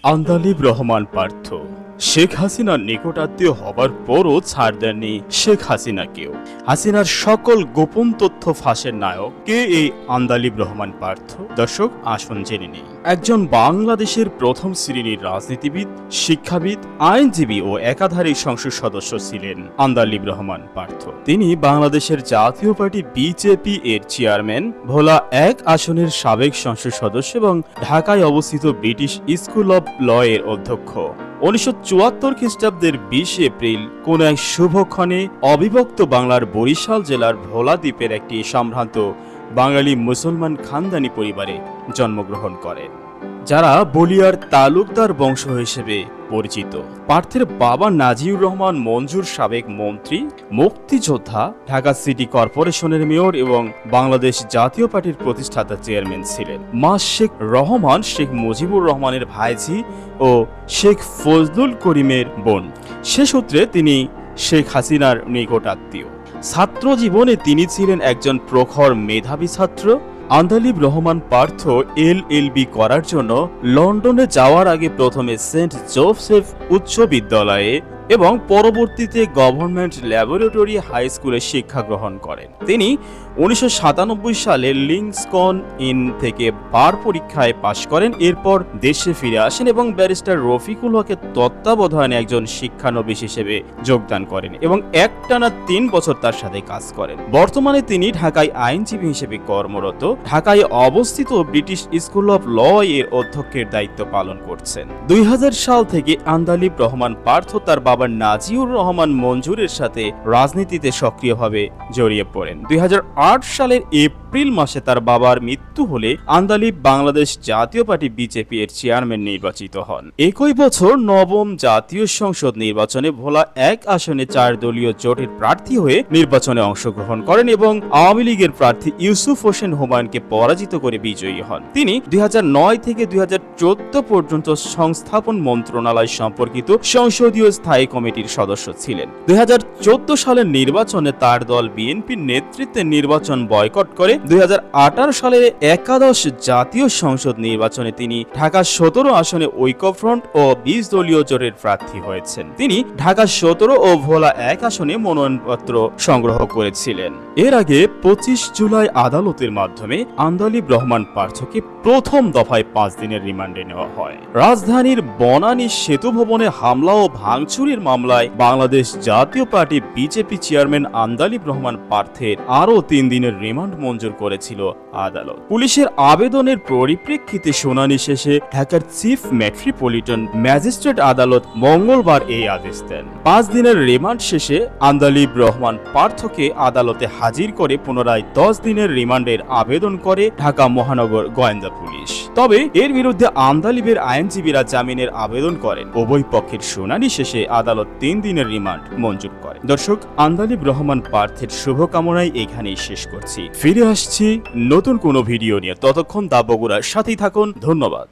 আন্দালিব রহমান পার্থ শেখ হাসিনার নিকটাত্মীয় হবার পরও ছাড় দেননি শেখ হাসিনাকেও। হাসিনার সকল গোপন তথ্য ফাঁসের নায়ক কে এই আন্দালিব রহমান পার্থ? দর্শক, আসুন জেনে নেই। একজন বাংলাদেশের প্রথম শ্রেণীর রাজনীতিবিদ, শিক্ষাবিদ, আইনজীবী ও একাধারে সংসদ সদস্য ছিলেন আন্দালিব রহমান পার্থ। তিনি বাংলাদেশের জাতীয় পার্টি বিজেপি এর চেয়ারম্যান, ভোলা ১ আসনের সাবেক সংসদ সদস্য এবং ঢাকায় অবস্থিত ব্রিটিশ স্কুল অব ল এর অধ্যক্ষ। 1974 খ্রিস্টাব্দের 20 এপ্রিল কোন এক শুভক্ষণে অবিভক্ত বাংলার বরিশাল জেলার ভোলা দ্বীপের একটি সম্ভ্রান্ত বাঙালি মুসলমান খানদানি পরিবারে জন্মগ্রহণ করেন, যারা বলিয়ার তালুকদার বংশ হিসেবে পরিচিত। পার্থের বাবা নাজিউর রহমান মঞ্জুর সাবেক মন্ত্রী, মুক্তিযোদ্ধা, ঢাকা সিটি কর্পোরেশনের মেয়র এবং বাংলাদেশ জাতীয় পার্টির প্রতিষ্ঠাতা চেয়ারম্যান ছিলেন। মা শেখ রহমান শেখ মুজিবুর রহমানের ভাইঝি ও শেখ ফজলুল করিমের বোন। সে সূত্রে তিনি শেখ হাসিনার নিকটাত্মীয়। ছাত্র জীবনে তিনি ছিলেন একজন প্রখর মেধাবী ছাত্র। আন্দালিব রহমান পার্থ এলএলবি করার জন্য লন্ডনে যাওয়ার আগে প্রথমে সেন্ট জোসেফ উচ্চ বিদ্যালয়ে এবং পরবর্তীতে গভর্নমেন্ট ল্যাবরেটরি হাই স্কুলে শিক্ষা গ্রহণ করেন। তিনি 1997 সালে লিংকন ইন থেকে বার পরীক্ষায় পাশ করেন। এরপর দেশে ফিরে আসেন এবং ব্যারিস্টার রফিকুল হকের তত্ত্বাবধানে একজন শিক্ষানবিশ হিসেবে যোগদান করেন এবং একটানা 3 বছর তার সাথে কাজ করেন। বর্তমানে তিনি ঢাকায় আইনজীবী হিসেবে কর্মরত। ঢাকায় অবস্থিত ব্রিটিশ স্কুল অব ল এর অধ্যক্ষের দায়িত্ব পালন করছেন। 2000 সাল থেকে আন্দালিব রহমান পার্থ তার বাবা নাজিউর রহমান মঞ্জুরের সাথে রাজনীতিতে সক্রিয়ভাবে জড়িয়ে পড়েন। 2008 সালের এপ্রিল মাসে তার বাবার মৃত্যু হলে আন্দালিব বাংলাদেশ জাতীয় পার্টি বিজেপি এর চেয়ারম্যান নির্বাচিত হন। একই বছর নবম জাতীয় সংসদ নির্বাচনে ভোলা 1 আসনে 4 দলীয় জোটের প্রার্থী হয়ে নির্বাচনে অংশগ্রহণ করেন এবং আওয়ামী লীগের প্রার্থী ইউসুফ হোসেন হুমায়ুনকে পরাজিত করে বিজয়ী হন। তিনি 2009 থেকে 2014 পর্যন্ত সংস্থাপন মন্ত্রণালয় সম্পর্কিত সংসদীয় স্থায়ী কমিটির সদস্য ছিলেন। 2014 সালের নির্বাচনে তার দল বিএনপির নেতৃত্বে নির্বাচন বয়কট করে। 2018 সালের একাদশ জাতীয় সংসদ নির্বাচনে তিনি ঢাকা 17 আসনে ঐক্যফ্রন্ট ও 20 দলীয় জোটের প্রার্থী হয়েছেন। তিনি ঢাকা 17 ও ভোলা 1 আসনে মনোনয়নপত্র সংগ্রহ করেছিলেন। এর আগে 25 জুলাই আদালতের মাধ্যমে আন্দালিব রহমান পার্থকে প্রথম দফায় 5 দিনের রিমান্ডে নেওয়া হয়। রাজধানীর বনানী সেতু ভবনে হামলা ও ভাঙচুরের মামলায় Bangladesh Jatiya party BJP chairman Andalib Rahman পার্থের আরও 3 দিনের রিমান্ড মঞ্জুর করেছিল আদালত। পুলিশের আবেদনের পরিপ্রেক্ষিতে শুনানি শেষে ঢাকার চিফ মেট্রোপলিটন ম্যাজিস্ট্রেট আদালত মঙ্গলবার এই আদেশ দেন। 5 দিনের রিমান্ড শেষে আন্দালিব রহমান পার্থকে আদালতে হাজির করে পুনরায় 10 দিনের রিমান্ডের আবেদন করে ঢাকা মহানগর গোয়েন্দা পুলিশ। তবে এর বিরুদ্ধে আন্দালিবের আইনজীবীরা জামিনের আবেদন করেন। উভয় পক্ষের শুনানি শেষে আদালত 3 দিনের রিমান্ড মঞ্জুর করে। দর্শক, আন্দালিব রহমান পার্থের শুভকামনায় এখানেই শেষ করছি। ফিরে আসছি নতুন কোনো ভিডিও নিয়ে। ততক্ষণ দা বগুড়ার সাথেই থাকুন। ধন্যবাদ।